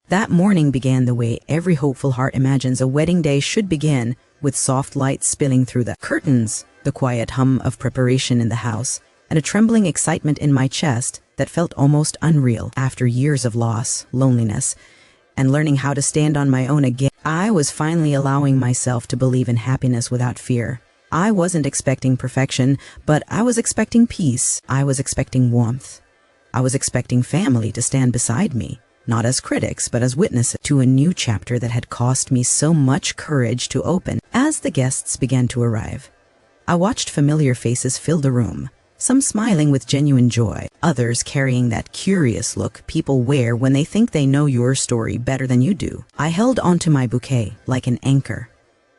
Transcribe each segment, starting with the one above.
That morning began the way every hopeful heart imagines a wedding day should begin, with soft light spilling through the curtains, the quiet hum of preparation in the house, and a trembling excitement in my chest that felt almost unreal. After years of loss, loneliness, and learning how to stand on my own again, I was finally allowing myself to believe in happiness without fear. I wasn't expecting perfection, but I was expecting peace. I was expecting warmth. I was expecting family to stand beside me, not as critics, but as witnesses to a new chapter that had cost me so much courage to open. As the guests began to arrive, I watched familiar faces fill the room, some smiling with genuine joy, others carrying that curious look people wear when they think they know your story better than you do. I held onto my bouquet like an anchor,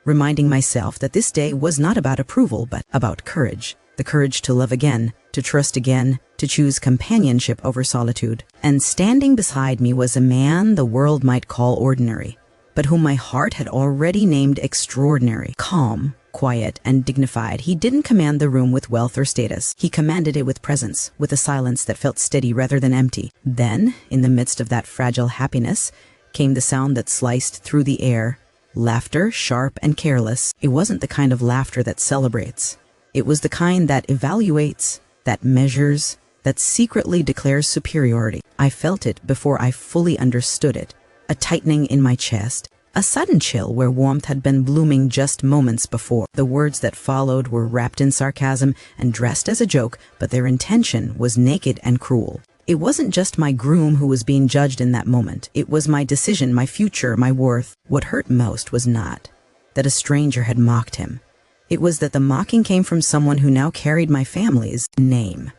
reminding myself that this day was not about approval, but about courage. The courage to love again, to trust again, to choose companionship over solitude. And standing beside me was a man the world might call ordinary, but whom my heart had already named extraordinary. Calm, quiet, and dignified, he didn't command the room with wealth or status. He commanded it with presence, with a silence that felt steady rather than empty. Then, in the midst of that fragile happiness, came the sound that sliced through the air. Laughter, sharp and careless. It wasn't the kind of laughter that celebrates. It was the kind that evaluates, that measures, that secretly declares superiority. I felt it before I fully understood it. A tightening in my chest, a sudden chill where warmth had been blooming just moments before. The words that followed were wrapped in sarcasm and dressed as a joke, but their intention was naked and cruel. It wasn't just my groom who was being judged in that moment. It was my decision, my future, my worth. What hurt most was not that a stranger had mocked him. It was that the mocking came from someone who now carried my family's name.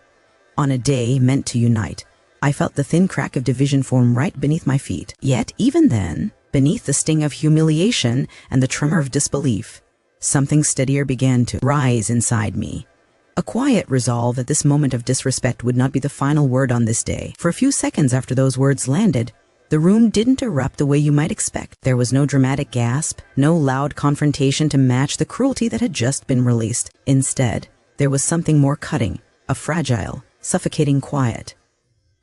On a day meant to unite, I felt the thin crack of division form right beneath my feet. Yet, even then, beneath the sting of humiliation and the tremor of disbelief, something steadier began to rise inside me. A quiet resolve that this moment of disrespect would not be the final word on this day. For a few seconds after those words landed, the room didn't erupt the way you might expect. There was no dramatic gasp, no loud confrontation to match the cruelty that had just been released. Instead, there was something more cutting, a fragile, suffocating quiet.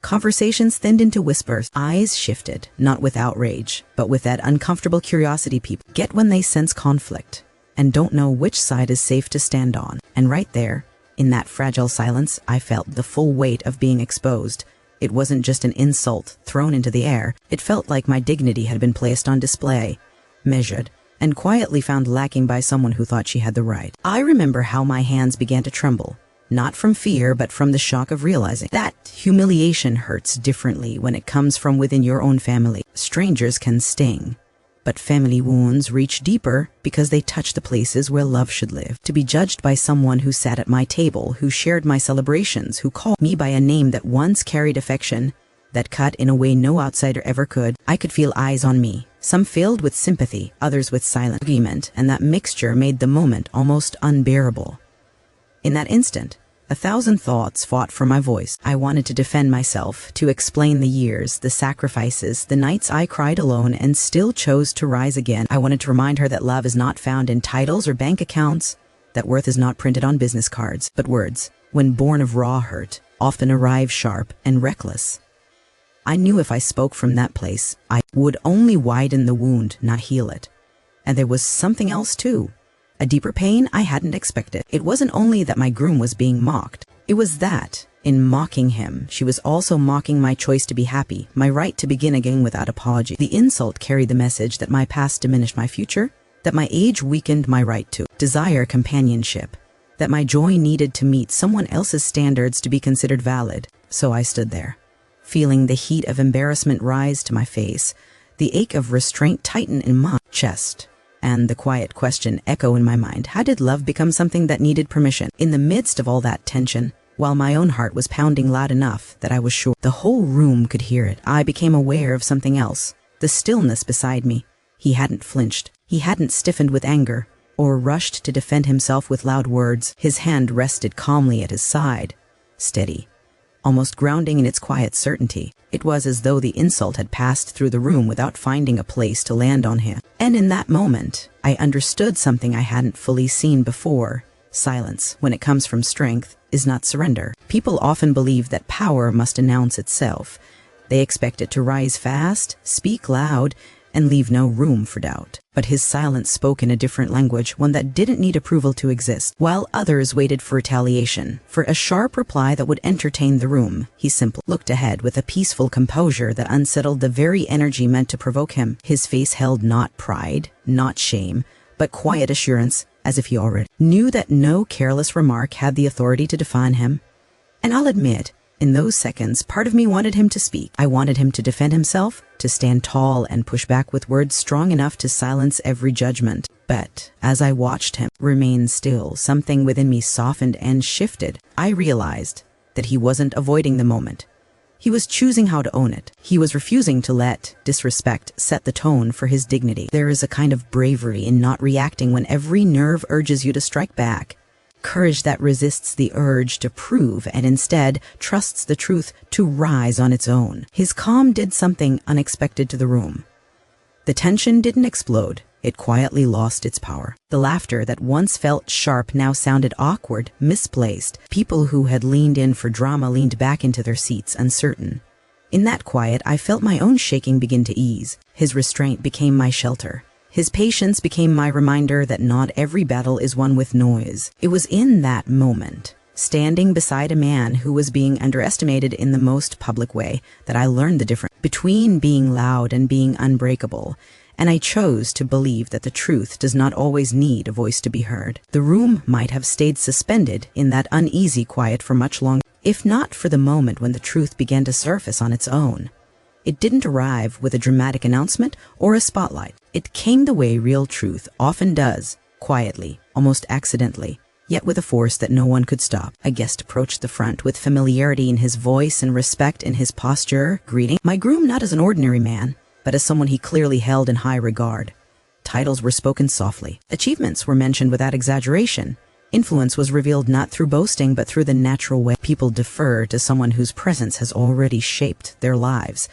Conversations thinned into whispers. Eyes shifted, not with outrage, but with that uncomfortable curiosity people get when they sense conflict and don't know which side is safe to stand on. And right there, in that fragile silence, I felt the full weight of being exposed. It wasn't just an insult thrown into the air. It felt like my dignity had been placed on display, measured, and quietly found lacking by someone who thought she had the right. I remember how my hands began to tremble, not from fear, but from the shock of realizing that humiliation hurts differently when it comes from within your own family. Strangers can sting, but family wounds reach deeper because they touch the places where love should live. To be judged by someone who sat at my table, who shared my celebrations, who called me by a name that once carried affection, that cut in a way no outsider ever could. I could feel eyes on me, some filled with sympathy, others with silent agreement, and that mixture made the moment almost unbearable. In that instant, 1,000 thoughts fought for my voice. I wanted to defend myself, to explain the years, the sacrifices, the nights I cried alone and still chose to rise again. I wanted to remind her that love is not found in titles or bank accounts, that worth is not printed on business cards, but words, when born of raw hurt, often arrive sharp and reckless. I knew if I spoke from that place, I would only widen the wound, not heal it. And there was something else too. A deeper pain I hadn't expected. It wasn't only that my groom was being mocked. It was that, in mocking him, she was also mocking my choice to be happy, my right to begin again without apology. The insult carried the message that my past diminished my future, that my age weakened my right to desire companionship, that my joy needed to meet someone else's standards to be considered valid. So I stood there, feeling the heat of embarrassment rise to my face, the ache of restraint tighten in my chest, and the quiet question echo in my mind. How did love become something that needed permission? In the midst of all that tension, while my own heart was pounding loud enough that I was sure the whole room could hear it, I became aware of something else. The stillness beside me. He hadn't flinched. He hadn't stiffened with anger, or rushed to defend himself with loud words. His hand rested calmly at his side, steady, almost grounding in its quiet certainty. It was as though the insult had passed through the room without finding a place to land on him. And in that moment, I understood something I hadn't fully seen before. Silence, when it comes from strength, is not surrender. People often believe that power must announce itself, They expect it to rise fast, speak loud, and leave no room for doubt. But his silence spoke in a different language, one that didn't need approval to exist. While others waited for retaliation, for a sharp reply that would entertain the room, he simply looked ahead with a peaceful composure that unsettled the very energy meant to provoke him. His face held not pride, not shame, but quiet assurance, as if he already knew that no careless remark had the authority to define him. And I'll admit, in those seconds, part of me wanted him to speak. I wanted him to defend himself, to stand tall and push back with words strong enough to silence every judgment. But as I watched him remain still, something within me softened and shifted. I realized that he wasn't avoiding the moment. He was choosing how to own it. He was refusing to let disrespect set the tone for his dignity. There is a kind of bravery in not reacting when every nerve urges you to strike back. Courage that resists the urge to prove and instead trusts the truth to rise on its own. His calm did something unexpected to the room. The tension didn't explode. It quietly lost its power. The laughter that once felt sharp now sounded awkward, misplaced. People who had leaned in for drama leaned back into their seats, uncertain. In that quiet, I felt my own shaking begin to ease. His restraint became my shelter. His patience became my reminder that not every battle is won with noise. It was in that moment, standing beside a man who was being underestimated in the most public way, that I learned the difference between being loud and being unbreakable. And I chose to believe that the truth does not always need a voice to be heard. The room might have stayed suspended in that uneasy quiet for much longer, if not for the moment when the truth began to surface on its own. It didn't arrive with a dramatic announcement or a spotlight. It came the way real truth often does, quietly, almost accidentally, yet with a force that no one could stop. A guest approached the front with familiarity in his voice and respect in his posture, greeting my groom not as an ordinary man, but as someone he clearly held in high regard. Titles were spoken softly. Achievements were mentioned without exaggeration. Influence was revealed not through boasting, but through the natural way people defer to someone whose presence has already shaped their lives.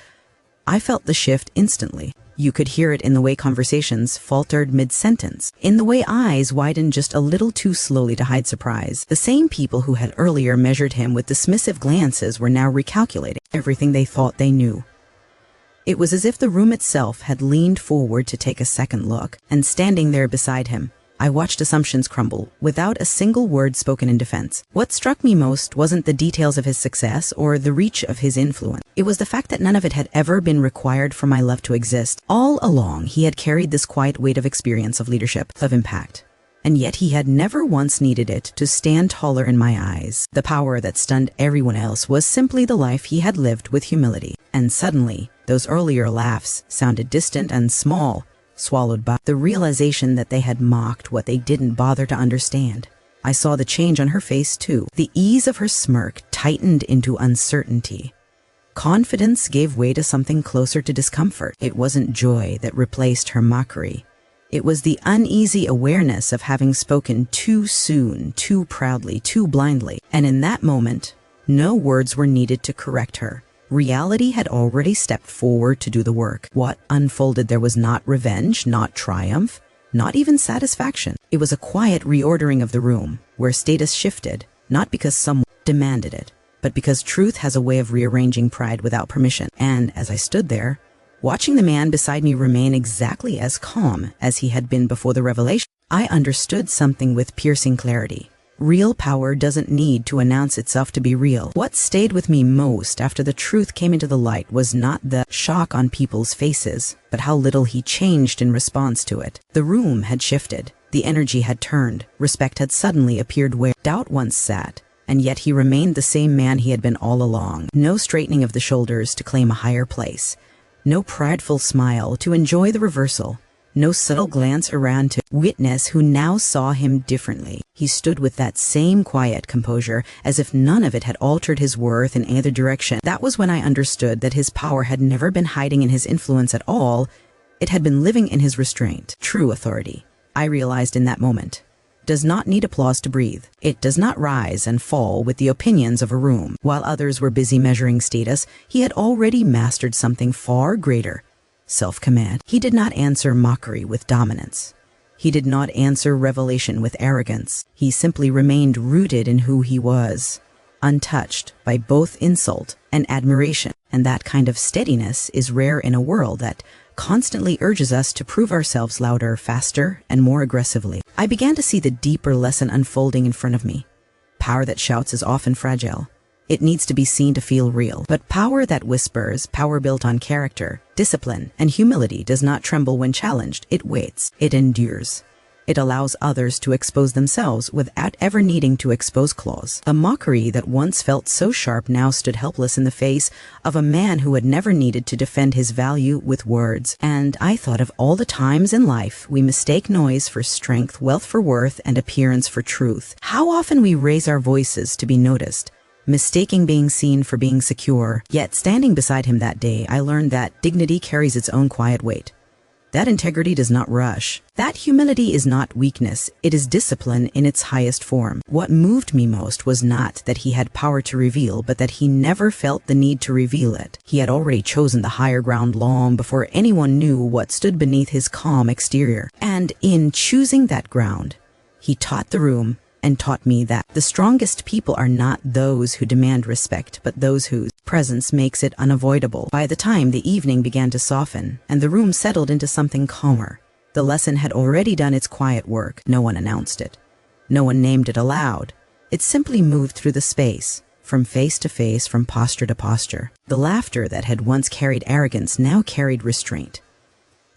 I felt the shift instantly. You could hear it in the way conversations faltered mid-sentence, in the way eyes widened just a little too slowly to hide surprise. The same people who had earlier measured him with dismissive glances were now recalculating everything they thought they knew. It was as if the room itself had leaned forward to take a second look, and standing there beside him, I watched assumptions crumble, without a single word spoken in defense. What struck me most wasn't the details of his success or the reach of his influence. It was the fact that none of it had ever been required for my love to exist. All along, he had carried this quiet weight of experience, of leadership, of impact. And yet he had never once needed it to stand taller in my eyes. The power that stunned everyone else was simply the life he had lived with humility. And suddenly, those earlier laughs sounded distant and small, swallowed by the realization that they had mocked what they didn't bother to understand. I saw the change on her face too. The ease of her smirk tightened into uncertainty. Confidence gave way to something closer to discomfort. It wasn't joy that replaced her mockery. It was the uneasy awareness of having spoken too soon, too proudly, too blindly. And in that moment, no words were needed to correct her. Reality had already stepped forward to do the work. What unfolded there was not revenge, not triumph, not even satisfaction. It was a quiet reordering of the room, where status shifted, not because someone demanded it, but because truth has a way of rearranging pride without permission. And as I stood there, watching the man beside me remain exactly as calm as he had been before the revelation, I understood something with piercing clarity. Real power doesn't need to announce itself to be real. What stayed with me most after the truth came into the light was not the shock on people's faces, but how little he changed in response to it. The room had shifted. The energy had turned. Respect had suddenly appeared where doubt once sat. And yet he remained the same man he had been all along. No straightening of the shoulders to claim a higher place. No prideful smile to enjoy the reversal. No subtle glance around to witness who now saw him differently. He stood with that same quiet composure, as if none of it had altered his worth in either direction. That was when I understood that his power had never been hiding in his influence at all. It had been living in his restraint. True authority, I realized in that moment, does not need applause to breathe. It does not rise and fall with the opinions of a room. While others were busy measuring status, he had already mastered something far greater: self-command. He did not answer mockery with dominance. He did not answer revelation with arrogance. He simply remained rooted in who he was, untouched by both insult and admiration. And that kind of steadiness is rare in a world that constantly urges us to prove ourselves louder, faster, and more aggressively. I began to see the deeper lesson unfolding in front of me. Power that shouts is often fragile. It needs to be seen to feel real. But power that whispers, power built on character, discipline, and humility does not tremble when challenged. It waits. It endures. It allows others to expose themselves without ever needing to expose claws. A mockery that once felt so sharp now stood helpless in the face of a man who had never needed to defend his value with words. And I thought of all the times in life we mistake noise for strength, wealth for worth, and appearance for truth. How often we raise our voices to be noticed, mistaking being seen for being secure. Yet standing beside him that day, I learned that dignity carries its own quiet weight. That integrity does not rush. That humility is not weakness. It is discipline in its highest form. What moved me most was not that he had power to reveal, but that he never felt the need to reveal it. He had already chosen the higher ground long before anyone knew what stood beneath his calm exterior. And in choosing that ground, he taught the room and taught me that the strongest people are not those who demand respect, but those whose presence makes it unavoidable. By the time the evening began to soften and the room settled into something calmer, the lesson had already done its quiet work. No one announced it. No one named it aloud. It simply moved through the space, from face to face, from posture to posture. The laughter that had once carried arrogance now carried restraint.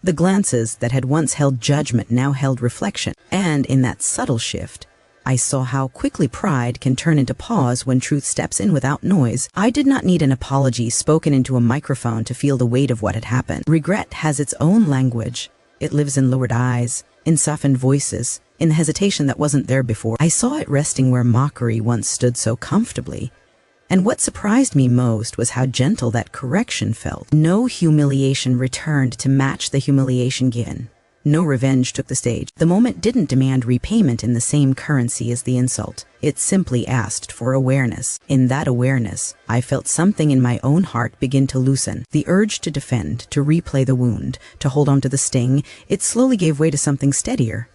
The glances that had once held judgment now held reflection. And in that subtle shift, I saw how quickly pride can turn into pause when truth steps in without noise. I did not need an apology spoken into a microphone to feel the weight of what had happened. Regret has its own language. It lives in lowered eyes, in softened voices, in the hesitation that wasn't there before. I saw it resting where mockery once stood so comfortably. And what surprised me most was how gentle that correction felt. No humiliation returned to match the humiliation given. No revenge took the stage. The moment didn't demand repayment in the same currency as the insult. It simply asked for awareness. In that awareness, I felt something in my own heart begin to loosen. The urge to defend, to replay the wound, to hold on to the sting, it slowly gave way to something steadier.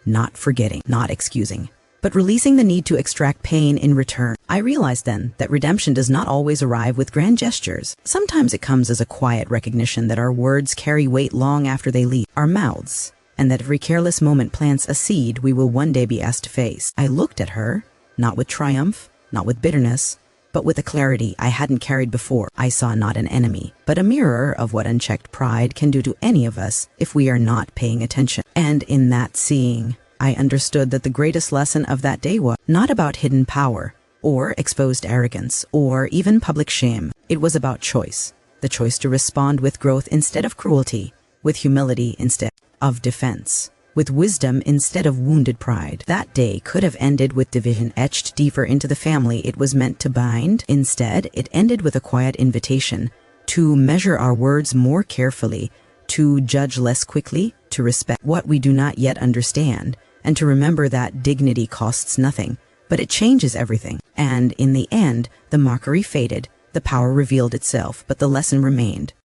Not forgetting, not excusing, but releasing the need to extract pain in return. I realized then that redemption does not always arrive with grand gestures. Sometimes it comes as a quiet recognition that our words carry weight long after they leave our mouths, and that every careless moment plants a seed we will one day be asked to face. I looked at her, not with triumph, not with bitterness, but with a clarity I hadn't carried before. I saw not an enemy, but a mirror of what unchecked pride can do to any of us if we are not paying attention. And in that seeing, I understood that the greatest lesson of that day was not about hidden power, or exposed arrogance, or even public shame. It was about choice. The choice to respond with growth instead of cruelty, with humility instead of defense, with wisdom instead of wounded pride. That day could have ended with division etched deeper into the family it was meant to bind. Instead, it ended with a quiet invitation to measure our words more carefully, to judge less quickly, to respect what we do not yet understand, and to remember that dignity costs nothing, but it changes everything. And in the end, the mockery faded, the power revealed itself, but the lesson remained.